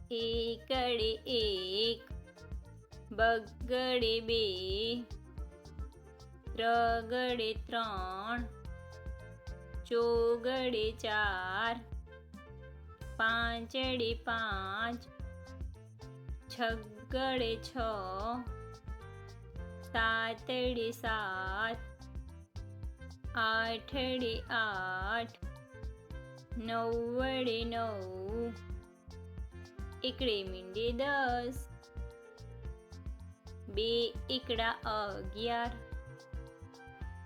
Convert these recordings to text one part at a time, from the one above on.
એકડે એક, બગડે બે, ત્રગડે ત્રણ, ચોગડે ચાર, પાંચડે પાંચ, છગડે છ, સાતડે સાત, આઠડે આઠ, નવડે નવ, એકડે મીંડે 10, બે એકડા 11,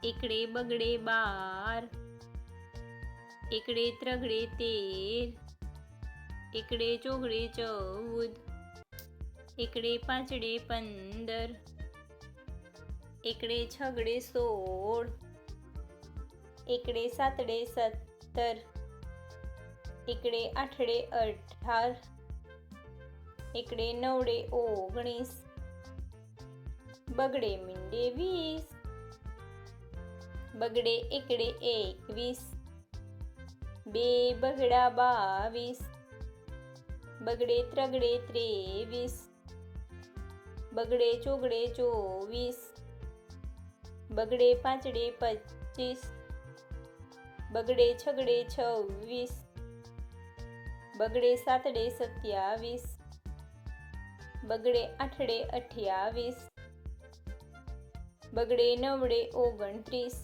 એકડે બગડે 12, એકડે ત્રગડે 13, એકડે ચોગડે 14, એકડે પાંચડે 15, એકડે છગડે 16, એકડે સાતડે 17, એકડે આઠડે 18, એકડે નવડે 19, બગડે મીંડે 20, બગડે એકડે 21, બે બગડા 22, બગડે ત્રગડે 23, બગડે ચોગડે 24, બગડે પાંચડે 25, બગડે છગડે 26, બગડે સાતડે 27, બગડે આઠડે 28, બગડે નવડે 29,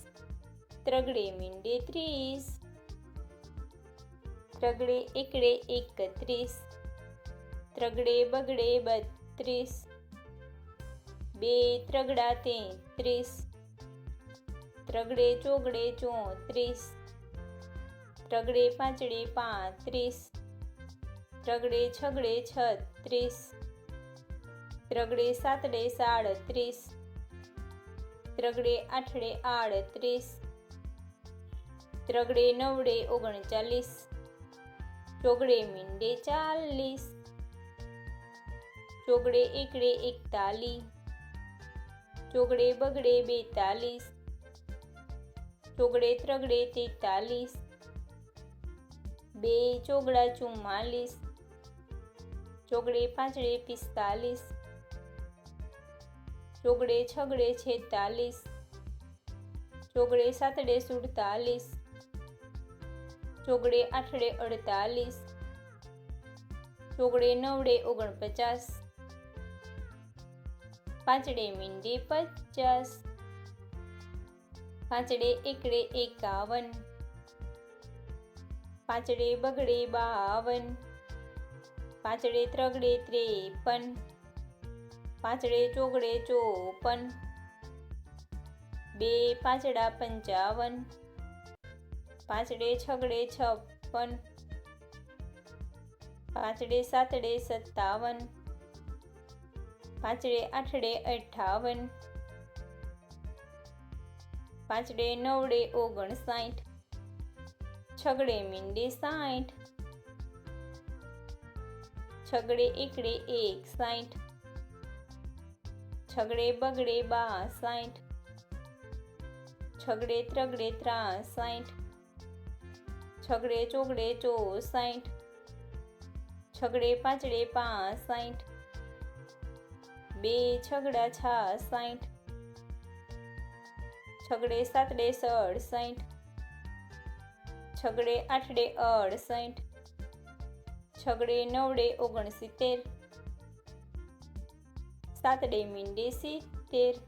ત્રગડે મીંડે 30, ત્રગડે એકડે 31, ત્રગડે બગડે 32, બે ત્રગડા 33, ત્રગડે ચોગડે 34, ત્રગડે પાંચડે 35, ત્રગડે છગડે 36, ત્રગડે સાતડે 37, ત્રગડે આઠડે 38, ત્રગડે નવડે 39, ચોગડે મીંડે 40, ચોગડે એકડે 41, ચોગડે બગડે 42, ચોગડે ત્રગડે 43, બે ચોગડા 44, ચોગડે પાંચડે 45, ચોગડે છગડે 46, ચોગડે સાતડે 47, ચોગડે આઠડે 48, ચોગડે નવડે 49, પાંચડે મીંડે 50, પાંચડે એકડે 51, પાંચડે બગડે 52, પાંચડે ત્રગડે 53, પાંચડે ચોગડે 54, બે પાંચડા 55, પાંચડે છગડે 56, પાંચડે સાતડે 57, પાંચડે આઠડે 58, પાંચડે નવડે 59, છગડે મીંડે 60, છગડે એકડે 61, છગડે બગડે 62, છગડે ત્રગડે 63, છગડે ચોગડે 64, છગડે પાંચડે 65, બે છગડા 66, છગડે સાતડે 67, છગડે આઠડે 68, છગડે નવડે 69, સાતડે મીંડે 70,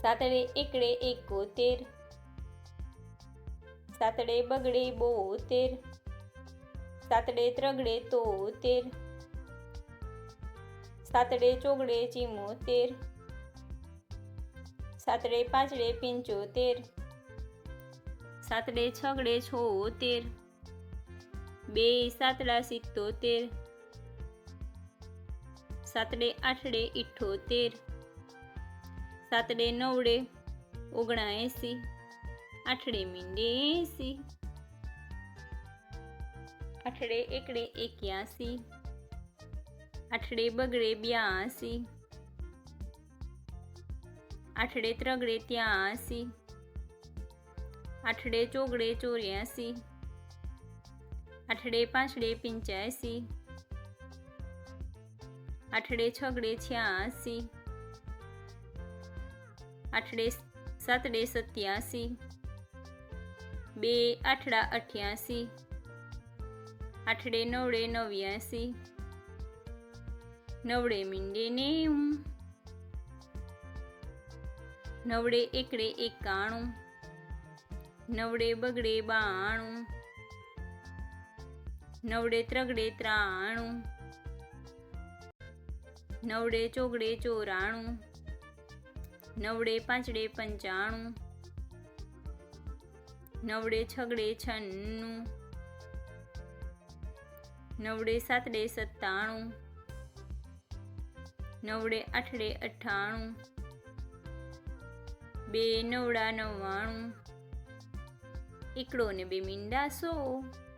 સાતડે એકડે 71, સાતડે બગડે 72, સાતડે ત્રગડે 73, સાતડે ચોગડે 74, સાતડે પાંચડે 75, સાતડે છગડે 76, બે સાતડા 77, સાતડે આઠડે 78, સાતડે નવડે 79, આઠડે મીંડે 80, આઠડે એકડે 81, આઠડે બગડે 82, આઠડે ત્રગડે 83, આઠડે ચોગડે 84, આઠડે પાંચડે 85, આઠડે છગડે 86, આઠડે સાતડે 87, બે આઠડા 88, આઠડે નવડે 89, નવડે મીંડે 90, નવડે એકડે 91, નવડે બગડે 92, નવડે ત્રગડે 93, નવડે ચોગડે 94, નવડે પાંચડે 95, નવડે છગડે 96, નવડે સાતડે 97, નવડે આઠડે 98, બે નવડા 99, એકડો ને બે મીંડા 100.